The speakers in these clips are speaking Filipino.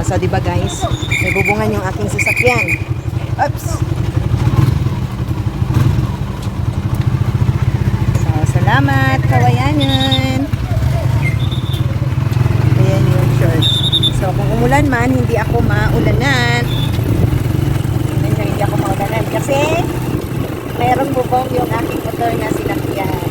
So, di ba guys, may bubungan yung aking sasakyan. Oops! So, salamat, kawayanan. Ayan yung church. So, kung umulan man, hindi ako maulanan. Hindi ako maulanan kasi mayroong bubong yung aking motor na sinakyan.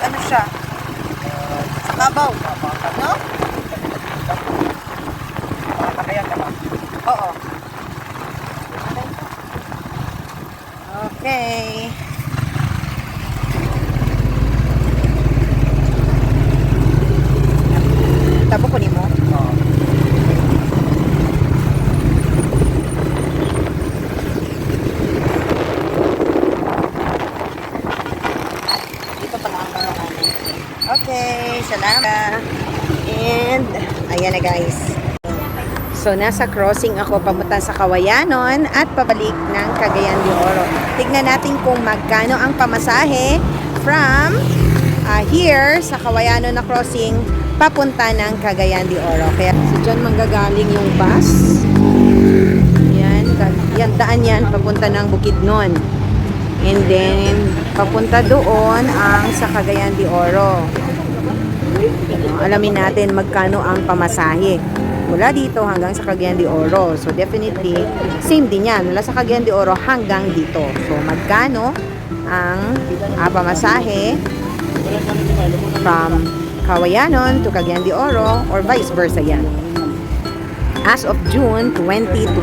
Ano siya? Sa Kabaw. No? Oo. Okay. Tabo ko ni mo? Oo. Okay, salamat. And, ayan na guys. So, nasa crossing ako papunta sa Kawayanon at pabalik ng Cagayan de Oro. Tignan natin kung magkano ang pamasahe from here sa Kawayanon na crossing papunta ng Cagayan de Oro. Kaya, so dyan manggagaling yung bus. Yan, daan yan papunta ng Bukidnon. And then, papunta doon ang sa Cagayan de Oro. Alamin natin magkano ang pamasahe. Mula dito hanggang sa Cagayan de Oro. So, definitely, same din yan. Mula sa Cagayan de Oro hanggang dito. So, magkano ang pamasahe from Kawayanon to Cagayan de Oro or vice versa yan. As of June 2024.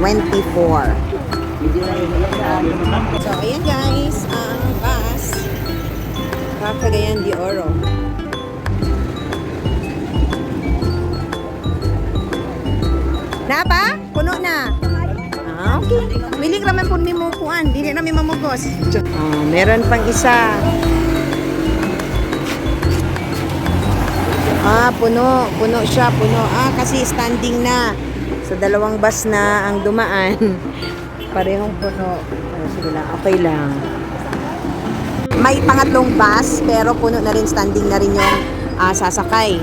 So, ayan guys, ang bus Cagayan de Oro. Na ba? Puno na. Okay. Willing raman po ni mo kuan, dili na may mamugos. Meron pang isa. Puno siya, puno. Kasi standing na. So, dalawang bus na ang dumaan. Parehong puno. Sige lang, okay lang. May pangatlong bus, pero puno na rin, standing na rin yung sasakay.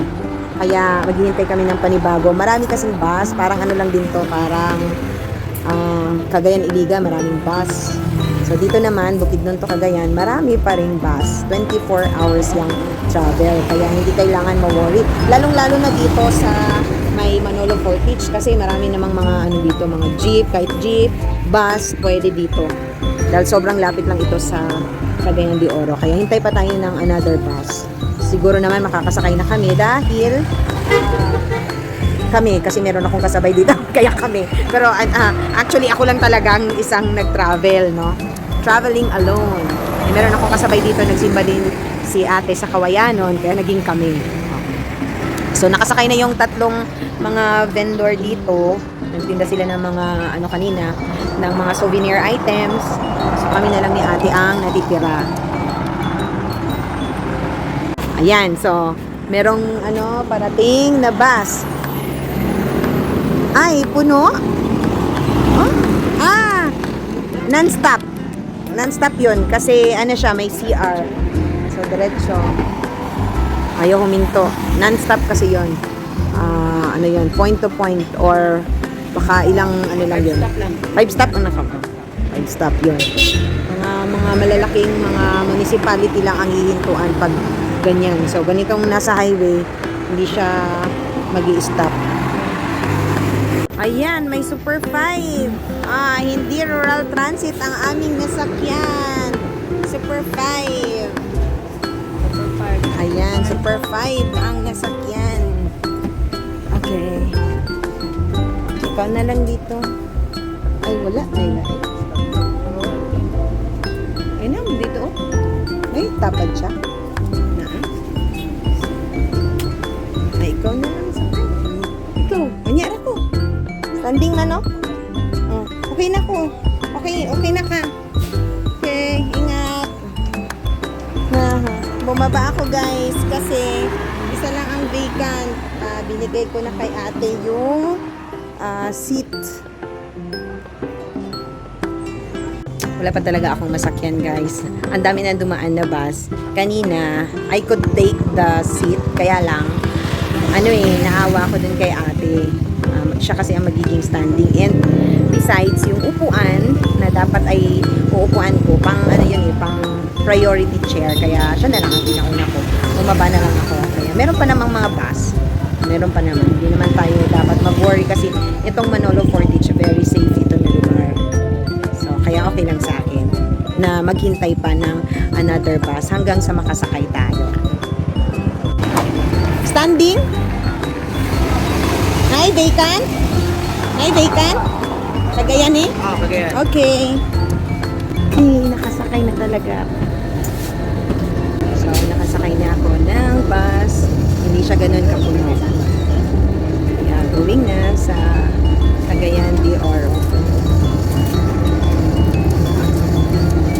Kaya maghihintay kami ng panibago. Marami kasing bus, parang ano lang din to, parang Cagayan Iliga, maraming bus. So dito naman, Bukidnon to Cagayan, marami pa ring bus. 24 hours yung travel, kaya hindi kailangan ma-worry. Lalong-lalo na dito sa may Manolo Portage kasi marami namang mga ano dito, mga jeep, kahit jeep, bus, pwede dito. Dahil sobrang lapit lang ito sa Cagayan de Oro. Kaya hintay pa tayo ng another bus. Siguro naman makakasakay na kami dahil kami, kasi meron akong kasabay dito, kaya kami. Pero actually ako lang talagang isang nag-travel, no? Traveling alone. Meron akong kasabay dito, nagsimba din si ate sa Kawayanon, kaya naging kami. So nakasakay na yung tatlong mga vendor dito. Nagtinda sila ng mga ano kanina, ng mga souvenir items. So kami na lang ni ate ang natitira. Ayan, so merong ano parating na bus. Ay, puno? Oh? Non-stop. Non-stop yun. Kasi ano siya, may CR. So, diretso. Ayaw huminto. Non-stop kasi yun. Ano yun, point to point. Or baka ilang, ano lang yun. 5 stop ang nakaka. 5 stop yun. Mga malalaking mga municipality lang ang hihintuan pag ganyan. So, ganitong nasa highway, hindi siya mag-i-stop. Ayan, may Super 5. Hindi rural transit ang aming nasakyan. Super 5. Ayan, Super 5 ang nasakyan. Okay. Ikaw na lang dito. Ay, wala. Ay, na, dito. Ay, tapad siya. Ay, ikaw na lang sa ikaw. Kanyara ko. Standing na, no? Okay na ko. Okay na ka. Okay, ingat. Bumaba ako, guys, kasi isa lang ang vacant. Binigay ko na kay ate yung seat. Wala pa talaga akong masakyan, guys. Ang dami na dumaan na bus. Kanina, I could take the seat. Kaya lang, naawa ko dun kay ate. Siya kasi ang magiging standing. And besides, yung upuan na dapat ay uupuan ko, pang pang priority chair. Kaya siya na lang ang pinauna ko. Bumaba na lang ako. Kaya meron pa namang mga bus. Meron pa naman. Hindi naman tayo dapat mag-worry kasi itong Manolo Fortich, very safe ito na lugar. So, kaya okay lang sa akin na maghintay pa ng another bus hanggang sa makasakay tayo. Standing? Nay, vacant? Nay, vacant? Cagayan eh? Cagayan. Okay. Nakasakay na talaga. So, nakasakay na ako ng bus. Hindi siya ganun kapuno. Kaya, going na sa Cagayan de Oro.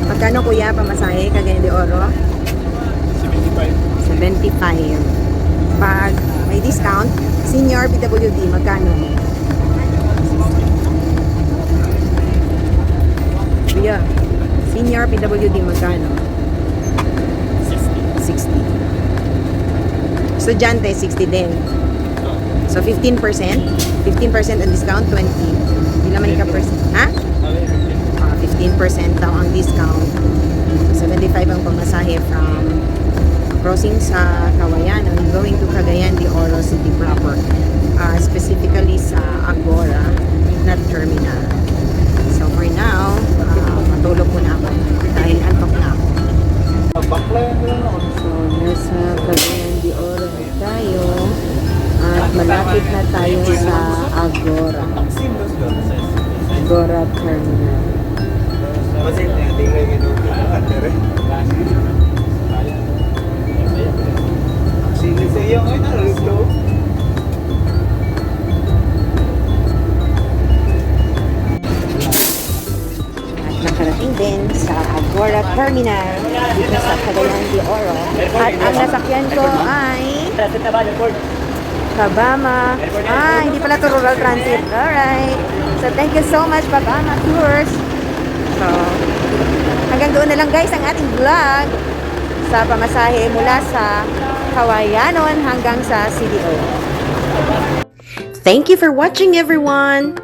Magkano kuya pamasahe Cagayan de Oro? 75. 75. Pag may discount, senior PWD, magkano? Kuya, senior PWD, magkano? 60. Estudyante, 60 din. So, 15%? 15% ang discount, 20. Hindi naman ka percent. Ha? 15% daw ang discount. 75 ang pamasahe from crossing sa Kawayan and going to Cagayan de Oro City proper. Specifically sa Agora, not terminal. So, for now, matulog muna ako dahil antok na ako. So, nasa Cagayan de Oro na tayo at malapit na tayo sa Agora. Agora Terminal. Nakarating din sa Agora Terminal dito sa Cagayan de Oro. At ang nasakyan ko ay Babama. Hindi pala to rural transit. Alright. So, thank you so much, Babama Tours. So, hanggang doon na lang guys ang ating vlog sa pamasahe mula sa Kawayanon hanggang sa CDO. Thank you for watching, everyone!